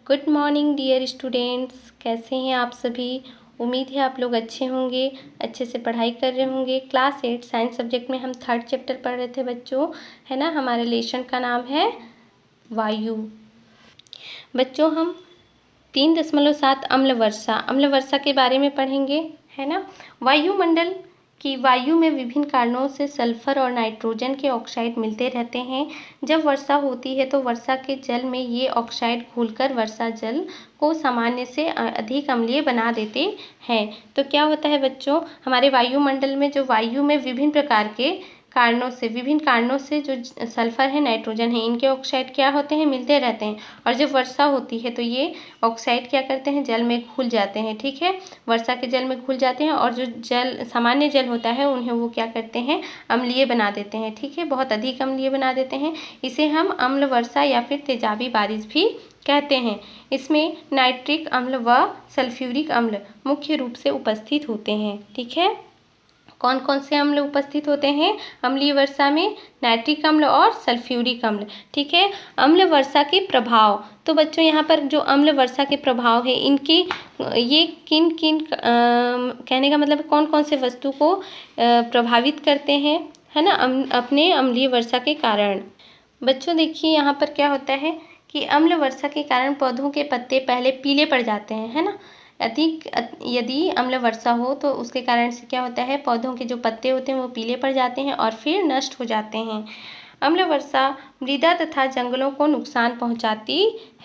Good morning dear students, कैसे हैं आप सभी। उम्मीद है आप लोग अच्छे होंगे, अच्छे से पढ़ाई कर रहे होंगे। क्लास 8 साइंस सब्जेक्ट में हम 3rd चैप्टर पढ़ रहे थे बच्चों, है ना। हमारे लेसन का नाम है वायु। बच्चों हम 3.7 अम्ल वर्षा के बारे में पढ़ेंगे, है ना। वायुमंडल की वायु में विभिन्न कारणों से सल्फर और नाइट्रोजन के ऑक्साइड मिलते रहते हैं। जब वर्षा होती है तो वर्षा के जल में ये ऑक्साइड घुलकर वर्षा जल को सामान्य से अधिक अम्लीय बना देते हैं। तो क्या होता है बच्चों, हमारे वायुमंडल में जो वायु में विभिन्न कारणों से जो सल्फर है, नाइट्रोजन है, इनके ऑक्साइड क्या होते हैं, मिलते रहते हैं। और जब वर्षा होती है तो ये ऑक्साइड क्या करते हैं, जल में घुल जाते हैं। ठीक है, वर्षा के जल में घुल जाते हैं और जो जल सामान्य जल होता है उन्हें वो क्या करते हैं, अम्लीय बना देते हैं। ठीक है, बहुत अधिक अम्लीय बना देते हैं। इसे हम अम्ल वर्षा या फिर तेजाबी बारिश भी कहते हैं। इसमें नाइट्रिक अम्ल व सल्फ्यूरिक अम्ल मुख्य रूप से उपस्थित होते हैं। ठीक है, कौन कौन से अम्ल उपस्थित होते हैं अम्लीय वर्षा में, नाइट्रिक अम्ल और सल्फ्यूरिक अम्ल। ठीक है, अम्ल वर्षा के प्रभाव। तो बच्चों यहाँ पर जो अम्ल वर्षा के प्रभाव है, इनकी ये किन किन कहने का मतलब कौन कौन से वस्तु को प्रभावित करते हैं, है ना, अपने अम्लीय वर्षा के कारण। बच्चों देखिए यहाँ पर क्या होता है कि अम्ल वर्षा के कारण पौधों के पत्ते पहले पीले पड़ जाते हैं, है ना। यदि अम्ल वर्षा हो तो उसके कारण से क्या होता है, पौधों के जो पत्ते होते हैं वो पीले पड़ जाते हैं और फिर नष्ट हो जाते हैं। अम्ल वर्षा मृदा तथा जंगलों को नुकसान पहुंचाती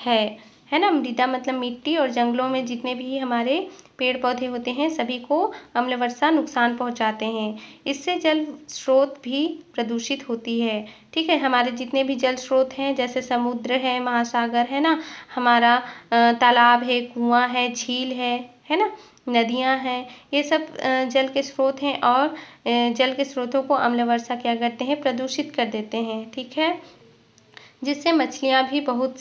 है ना। मृदा मतलब मिट्टी, और जंगलों में जितने भी हमारे पेड़ पौधे होते हैं सभी को अम्ल वर्षा नुकसान पहुंचाते हैं। इससे जल स्रोत भी प्रदूषित होती है। ठीक है, हमारे जितने भी जल स्रोत हैं जैसे समुद्र है, महासागर है ना, हमारा तालाब है, कुआं है, झील है ना, नदियां हैं, ये सब जल के स्रोत हैं और जल के स्रोतों को अम्ल वर्षा क्या करते हैं, प्रदूषित कर देते हैं। ठीक है, जिससे मछलियां की बहुत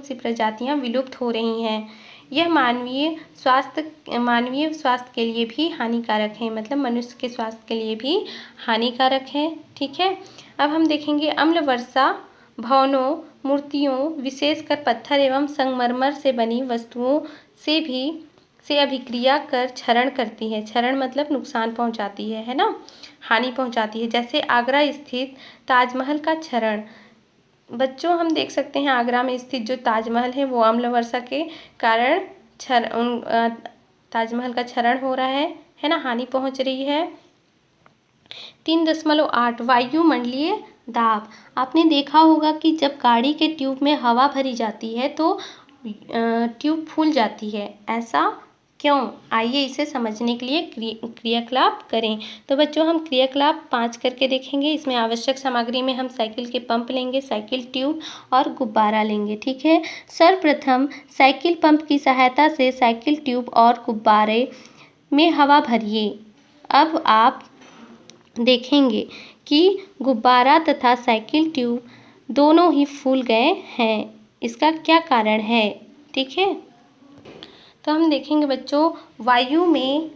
सी प्रजातियां विलुप्त हो रही हैं। यह मानवीय स्वास्थ्य के लिए भी हानिकारक है, मतलब मनुष्य के स्वास्थ्य के लिए भी हानिकारक है। ठीक है, अब हम देखेंगे अम्ल वर्षा भवनों, मूर्तियों, विशेषकर पत्थर एवं संगमरमर से बनी वस्तुओं से अभिक्रिया कर क्षरण करती है। क्षरण मतलब नुकसान पहुंचाती है ना, हानि पहुंचाती है। जैसे आगरा स्थित ताजमहल का क्षरण। बच्चों हम देख सकते हैं आगरा में स्थित जो ताजमहल है वो अम्ल वर्षा के कारण ताजमहल का क्षरण हो रहा है ना, हानि पहुंच रही है। 3.8 वायुमंडलीय दाब। आपने देखा होगा कि जब गाड़ी के ट्यूब में हवा भरी जाती है तो ट्यूब फूल जाती है, ऐसा क्यों? आइए इसे समझने के लिए क्रियाकलाप करें। तो बच्चों हम क्रियाकलाप 5 करके देखेंगे। इसमें आवश्यक सामग्री में हम साइकिल के पंप लेंगे, साइकिल ट्यूब और गुब्बारा लेंगे। ठीक है, सर्वप्रथम साइकिल पंप की सहायता से साइकिल ट्यूब और गुब्बारे में हवा भरिए। अब आप देखेंगे कि गुब्बारा तथा साइकिल ट्यूब दोनों ही फूल गए हैं। इसका क्या कारण है? ठीक है, तो हम देखेंगे बच्चों, वायु में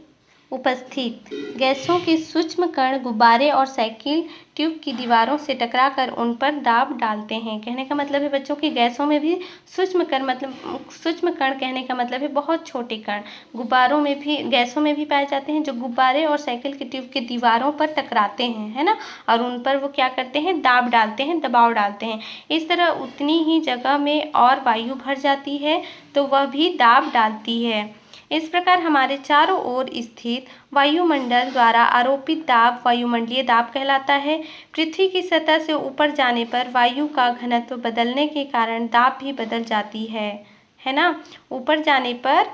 उपस्थित गैसों के सूक्ष्म कण गुब्बारे और साइकिल ट्यूब की दीवारों से टकराकर उन पर दाब डालते हैं। कहने का मतलब है बच्चों की गैसों में भी सूक्ष्म कण कहने का मतलब है बहुत छोटे कण गुब्बारों में भी, गैसों में भी पाए जाते हैं, जो गुब्बारे और साइकिल के ट्यूब की दीवारों पर टकराते हैं, है ना, और उन पर वो क्या करते हैं, दाब डालते हैं, दबाव डालते हैं। इस तरह उतनी ही जगह में और वायु भर जाती है तो वह भी दाब डालती है। इस प्रकार हमारे चारों ओर स्थित वायुमंडल द्वारा आरोपित दाब वायुमंडलीय दाब कहलाता है। पृथ्वी की सतह से ऊपर जाने पर वायु का घनत्व बदलने के कारण दाब भी बदल जाती है ना। ऊपर जाने पर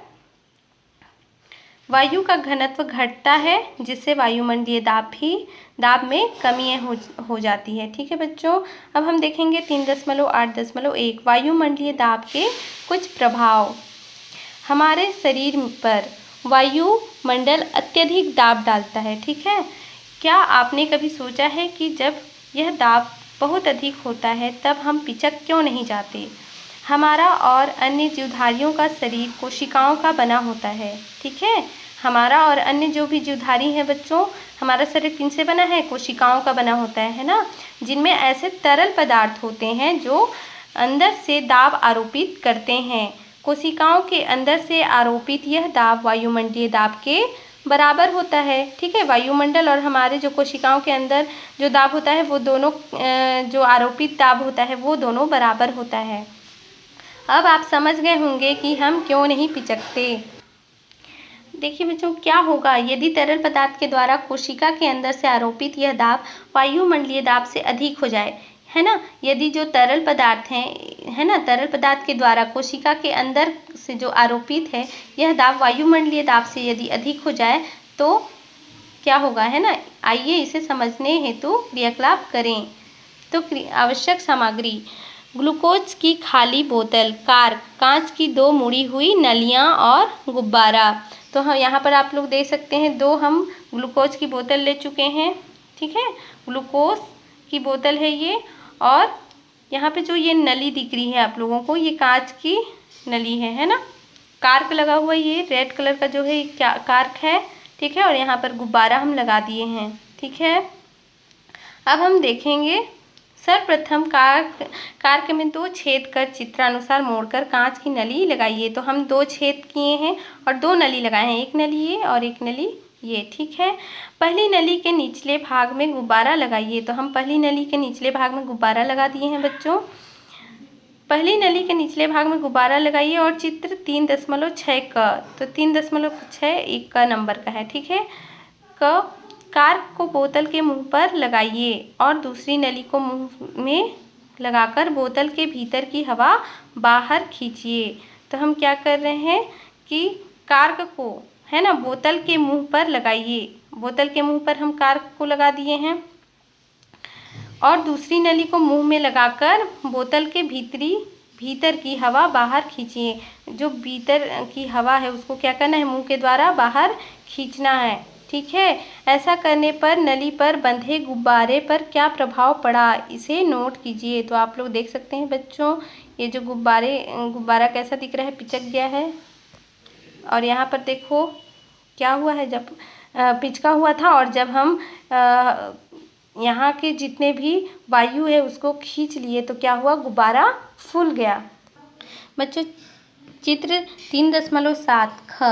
वायु का घनत्व घटता है जिससे वायुमंडलीय दाब में कमी हो जाती है। ठीक है बच्चों, अब हम देखेंगे 3.8.1 वायुमंडलीय दाब के कुछ प्रभाव। हमारे शरीर पर वायुमंडल अत्यधिक दाब डालता है। ठीक है, क्या आपने कभी सोचा है कि जब यह दाब बहुत अधिक होता है तब हम पिचक क्यों नहीं जाते? हमारा और अन्य जीवधारियों का शरीर कोशिकाओं का बना होता है। ठीक है, हमारा और अन्य जो भी जीवधारी हैं बच्चों, हमारा शरीर किनसे बना है? कोशिकाओं का बना होता है ना, जिनमें ऐसे तरल पदार्थ होते हैं जो अंदर से दाब आरोपित करते हैं। कोशिकाओं के अंदर से आरोपित यह दाब वायुमंडलीय दाब के बराबर होता है। ठीक है, वायुमंडल और हमारे जो कोशिकाओं के अंदर जो दाब होता है वो दोनों जो आरोपित दाब होता है वो दोनों बराबर होता है। अब आप समझ गए होंगे कि हम क्यों नहीं पिचकते। देखिए बच्चों, क्या होगा यदि तरल पदार्थ के द्वारा कोशिका के अंदर से आरोपित यह दाब वायुमंडलीय दाब से अधिक हो जाए, है ना। यदि जो तरल पदार्थ है ना, तरल पदार्थ के द्वारा कोशिका के अंदर से जो आरोपित है यह दाब वायुमंडलीय दाब से यदि अधिक हो जाए तो क्या होगा, है ना। आइए इसे समझने हेतु क्रियाकलाप करें। तो आवश्यक सामग्री: ग्लूकोज की खाली बोतल, कार्क, कांच की 2 मुड़ी हुई नलियां और गुब्बारा। तो हम यहाँ पर आप लोग देख सकते हैं 2 हम ग्लूकोज की बोतल ले चुके हैं। ठीक है, ग्लूकोज की बोतल है ये, और यहाँ पे जो ये नली दिख रही है आप लोगों को, ये कांच की नली है ना। कार्क लगा हुआ ये रेड कलर का जो है क्या कार्क है। ठीक है, और यहाँ पर गुब्बारा हम लगा दिए हैं। ठीक है, अब हम देखेंगे सर्वप्रथम कार्क में 2 छेद कर चित्रानुसार मोड़कर कांच की नली लगाइए। तो हम 2 छेद किए हैं और 2 नली लगाए हैं, एक नली ये और एक नली ये। ठीक है, पहली नली के निचले भाग में गुब्बारा लगाइए। तो हम पहली नली के निचले भाग में गुब्बारा लगा दिए हैं बच्चों। पहली नली के निचले भाग में गुब्बारा लगाइए और चित्र 3.6 का, तो 3.6 एक का नंबर का है। ठीक है, कार्क को बोतल के मुंह पर लगाइए और दूसरी नली को मुंह में लगाकर बोतल के भीतर की हवा बाहर खींचिए। तो हम क्या कर रहे हैं कि कार्क को, है ना, बोतल के मुंह पर लगाइए। बोतल के मुंह पर हम कार्क को लगा दिए हैं और दूसरी नली को मुंह में लगाकर बोतल के भीतर की हवा बाहर खींचिए। जो भीतर की हवा है उसको क्या करना है, मुंह के द्वारा बाहर खींचना है। ठीक है, ऐसा करने पर नली पर बंधे गुब्बारे पर क्या प्रभाव पड़ा, इसे नोट कीजिए। तो आप लोग देख सकते हैं बच्चों, ये जो गुब्बारा कैसा दिख रहा है, पिचक गया है। और यहाँ पर देखो क्या हुआ है, जब पिचका हुआ था और जब हम यहाँ के जितने भी वायु है उसको खींच लिए तो क्या हुआ, गुब्बारा फूल गया। बच्चों, चित्र 3.7 ख,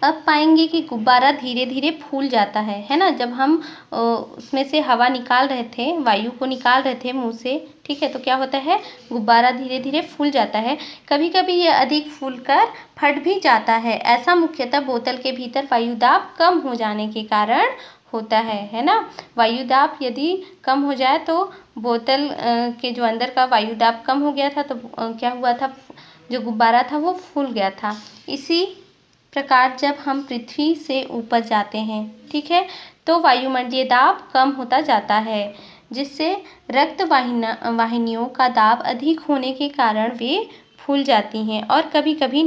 अब पाएंगे कि गुब्बारा धीरे धीरे फूल जाता है ना। जब हम उसमें से हवा निकाल रहे थे, वायु को निकाल रहे थे मुंह से, ठीक है, तो क्या होता है, गुब्बारा धीरे धीरे फूल जाता है। कभी कभी ये अधिक फूलकर फट भी जाता है। ऐसा मुख्यतः बोतल के भीतर वायु दाब कम हो जाने के कारण होता है ना। वायु दाब यदि कम हो जाए तो बोतल के जो अंदर का वायु दाब कम हो गया था तो क्या हुआ था, जो गुब्बारा था वो फूल गया था। इसी प्रकार जब हम पृथ्वी से ऊपर जाते हैं, ठीक है, तो वायुमंडलीय दाब कम होता जाता है, जिससे रक्त वाहिनियों का दाब अधिक होने के कारण वे फूल जाती हैं और कभी कभी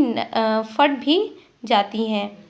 फट भी जाती हैं।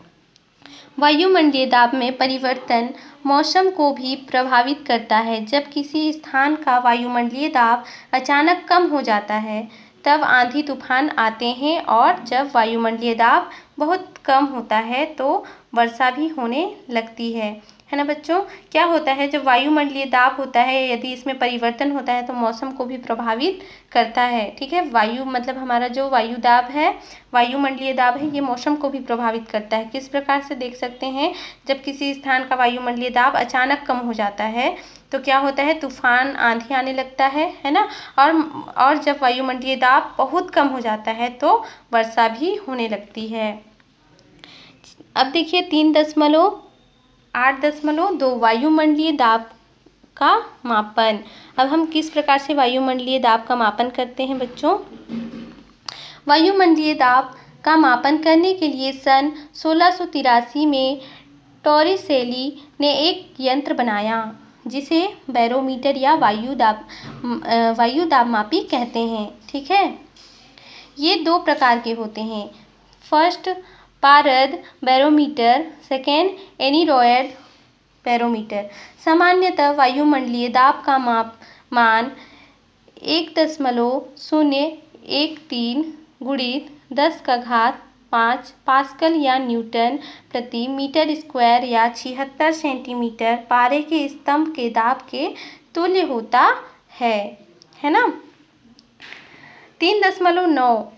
वायुमंडलीय दाब में परिवर्तन मौसम को भी प्रभावित करता है। जब किसी स्थान का वायुमंडलीय दाब अचानक कम हो जाता है तब आंधी तूफान आते हैं, और जब वायुमंडलीय दाब बहुत कम होता है तो वर्षा भी होने लगती है ना बच्चों। क्या होता है, जब वायुमंडलीय दाब होता है यदि इसमें परिवर्तन होता है तो मौसम को भी प्रभावित करता है। ठीक है, वायु मतलब हमारा जो वायु दाब है, वायुमंडलीय दाब है, ये मौसम को भी प्रभावित करता है। किस प्रकार से देख सकते हैं, जब किसी स्थान का वायुमंडलीय दाब अचानक कम हो जाता है तो क्या होता है, तूफान आंधी आने लगता है ना। और जब वायुमंडलीय दाब बहुत कम हो जाता है तो वर्षा भी होने लगती है। अब देखिए 3.8.2 वायुमंडलीय दाब का मापन। अब हम किस प्रकार से वायुमंडलीय दाब का मापन करते हैं बच्चों। वायुमंडलीय दाब का मापन करने के लिए सन 1683 में टॉरिसेली ने एक यंत्र बनाया जिसे बैरोमीटर या वायु दाब मापी कहते हैं। ठीक है, ये 2 प्रकार के होते हैं। फर्स्ट पारद बैरोमीटर, सेकेंड एनीरॉयड बैरोमीटर। सामान्यतः वायुमंडलीय दाब का मान 1.013 गुणित 10⁵ पास्कल या न्यूटन प्रति मीटर स्क्वायर या 76 सेंटीमीटर पारे के स्तंभ के दाब के तुल्य होता है ना। 3.9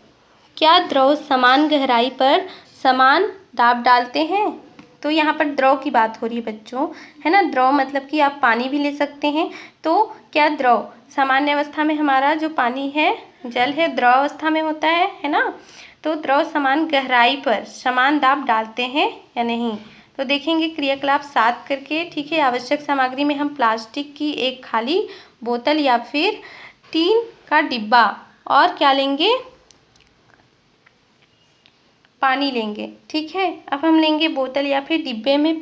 क्या द्रव समान गहराई पर समान दाब डालते हैं? तो यहाँ पर द्रव की बात हो रही है बच्चों, है ना। द्रव मतलब कि आप पानी भी ले सकते हैं। तो क्या द्रव सामान्य अवस्था में हमारा जो पानी है, जल है, द्रव अवस्था में होता है ना। तो द्रव समान गहराई पर समान दाब डालते हैं या नहीं। तो देखेंगे क्रियाकलाप 7 करके, ठीक है। आवश्यक सामग्री में हम प्लास्टिक की एक खाली बोतल या फिर टीन का डिब्बा और क्या लेंगे, पानी लेंगे, ठीक है। अब हम लेंगे बोतल या फिर डिब्बे में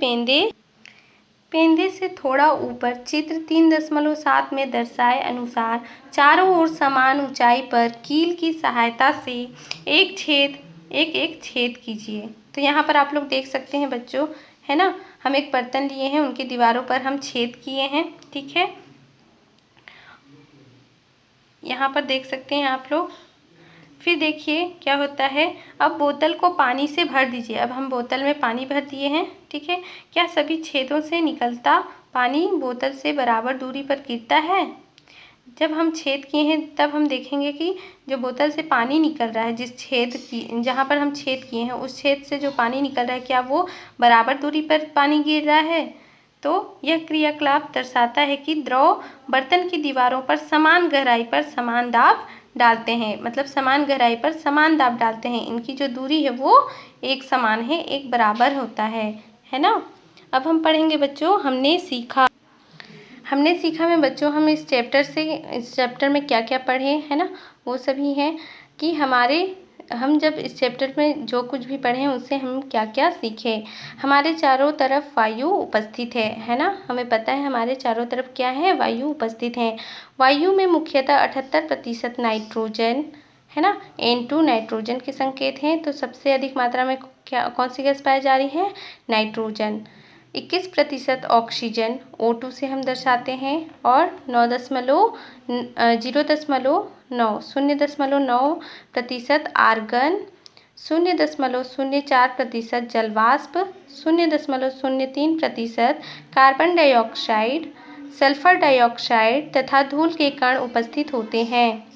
पेंदे से थोड़ा ऊपर चित्र 3.7 में दर्शाए अनुसार चारों ओर समान ऊंचाई पर कील की सहायता से एक छेद कीजिए। तो यहाँ पर आप लोग देख सकते हैं बच्चों, है ना। हम एक बर्तन लिए हैं, उनकी दीवारों पर हम छेद किए हैं, ठीक है। यहाँ पर देख सकते हैं आप लोग। फिर देखिए क्या होता है, अब बोतल को पानी से भर दीजिए। अब हम बोतल में पानी भर दिए हैं, ठीक है। क्या सभी छेदों से निकलता पानी बोतल से बराबर दूरी पर गिरता है? जब हम छेद किए हैं तब हम देखेंगे कि जो बोतल से पानी निकल रहा है, जिस छेद की जहाँ पर हम छेद किए हैं उस छेद से जो पानी निकल रहा है, क्या वो बराबर दूरी पर पानी गिर रहा है? तो यह क्रियाकलाप दर्शाता है कि द्रव बर्तन की दीवारों पर समान गहराई पर समान दाब डालते हैं। मतलब समान गहराई पर समान दाब डालते हैं। इनकी जो दूरी है वो एक समान है, एक बराबर होता है ना। अब हम पढ़ेंगे बच्चों, हमने सीखा में बच्चों, हम इस चैप्टर में क्या क्या पढ़े, है ना। वो सभी हैं कि हम जब इस चैप्टर में जो कुछ भी पढ़े हैं उससे हम क्या क्या सीखे। हमारे चारों तरफ वायु उपस्थित है ना। हमें पता है हमारे चारों तरफ क्या है, वायु उपस्थित है। वायु में मुख्यतः 78% नाइट्रोजन, है ना। N2 नाइट्रोजन के संकेत हैं। तो सबसे अधिक मात्रा में कौन सी गैस पाई जा रही है, नाइट्रोजन। 21% ऑक्सीजन, O2 से हम दर्शाते हैं। और 0.9% आर्गन, 0.04% जलवाष्प, 0.03% कार्बन डाइऑक्साइड, सल्फर डाइऑक्साइड तथा धूल के कण उपस्थित होते हैं।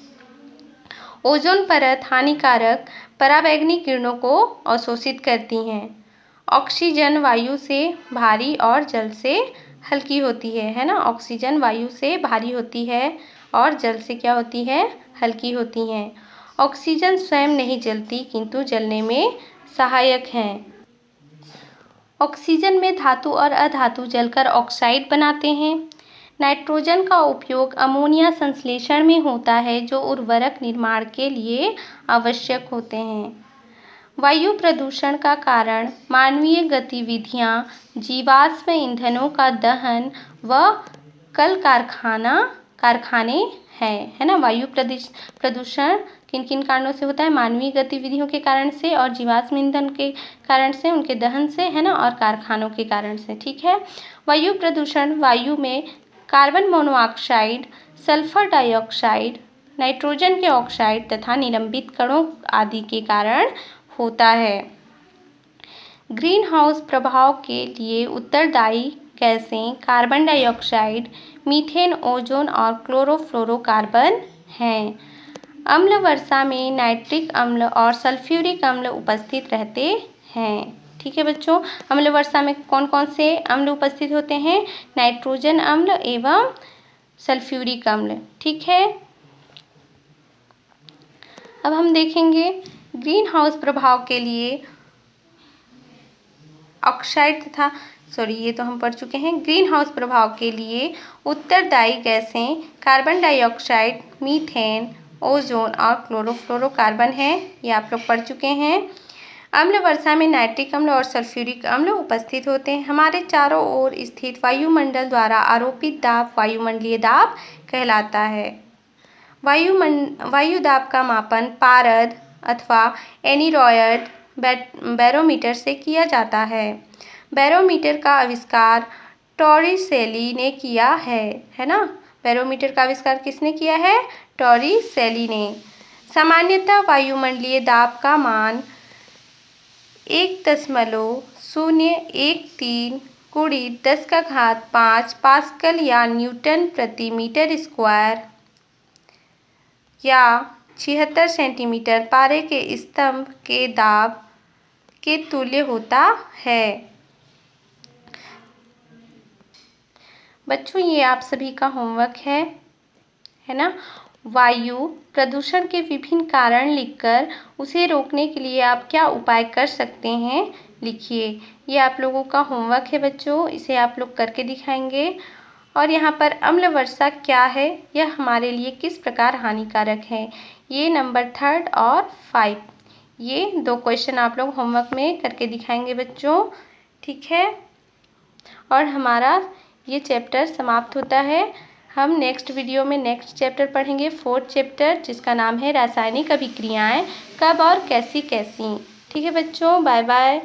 ओजोन परत हानिकारक पराबैंगनी किरणों को अवशोषित करती हैं। ऑक्सीजन वायु से भारी और जल से हल्की होती है ना। ऑक्सीजन वायु से भारी होती है और जल से क्या होती है, हल्की होती हैं। ऑक्सीजन स्वयं नहीं जलती किंतु जलने में सहायक हैं। ऑक्सीजन में धातु और अधातु जलकर ऑक्साइड बनाते हैं। नाइट्रोजन का उपयोग अमोनिया संश्लेषण में होता है जो उर्वरक निर्माण के लिए आवश्यक होते हैं। वायु प्रदूषण का कारण मानवीय गतिविधियां, जीवाश्म ईंधनों का दहन व कल कारखाने हैं, है ना। वायु प्रदूषण किन किन कारणों से होता है, मानवीय गतिविधियों के कारण से और जीवाश्म ईंधन के कारण से, उनके दहन से, है ना, और कारखानों के कारण से, ठीक है। वायु प्रदूषण वायु में carbon monoxide, sulphur dioxide, nitrogen के ऑक्साइड तथा निलंबित कणों आदि के कारण होता है। ग्रीन हाउस प्रभाव के लिए उत्तरदायी गैसें कार्बन डाइऑक्साइड, मीथेन, ओजोन और क्लोरोफ्लोरोकार्बन हैं। अम्ल वर्षा में नाइट्रिक अम्ल और सल्फ्यूरिक अम्ल उपस्थित रहते हैं, ठीक है बच्चों। अम्ल वर्षा में कौन कौन से अम्ल उपस्थित होते हैं, नाइट्रोजन अम्ल एवं सल्फ्यूरिक अम्ल, ठीक है। अब हम देखेंगे ग्रीन हाउस प्रभाव के लिए ये तो हम पढ़ चुके हैं। ग्रीन हाउस प्रभाव के लिए उत्तरदायी गैसें कार्बन डाइऑक्साइड, मीथेन, ओजोन और क्लोरोफ्लोरोकार्बन है, ये आप लोग पढ़ चुके हैं। अम्ल वर्षा में नाइट्रिक अम्ल और सल्फ्यूरिक अम्ल उपस्थित होते हैं। हमारे चारों ओर स्थित वायुमंडल द्वारा आरोपित दाब वायुमंडलीय दाब कहलाता है। वायु दाब का मापन पारद अथवा एनीरॉयड बैरोमीटर से किया जाता है। बैरोमीटर का आविष्कार टॉरिसेली ने किया है ना। बैरोमीटर का आविष्कार किसने किया है, टॉरिसेली ने। सामान्यतः वायुमंडलीय दाब का मान 1.013 × 10⁵ पास्कल या न्यूटन प्रति मीटर स्क्वायर या 76 सेंटीमीटर पारे के स्तंभ के दाब के तुल्य होता है। बच्चों ये आप सभी का होमवर्क है ना। वायु प्रदूषण के विभिन्न कारण लिखकर उसे रोकने के लिए आप क्या उपाय कर सकते हैं लिखिए। ये आप लोगों का होमवर्क है बच्चों, इसे आप लोग करके दिखाएंगे। और यहाँ पर अम्ल वर्षा क्या है, यह हमारे लिए किस प्रकार हानिकारक है, ये नंबर 3 और 5, ये 2 क्वेश्चन आप लोग होमवर्क में करके दिखाएंगे बच्चों, ठीक है। और हमारा ये चैप्टर समाप्त होता है। हम नेक्स्ट वीडियो में नेक्स्ट चैप्टर पढ़ेंगे, 4th चैप्टर, जिसका नाम है रासायनिक अभिक्रियाएं कब और कैसी कैसी। ठीक है बच्चों, बाय बाय।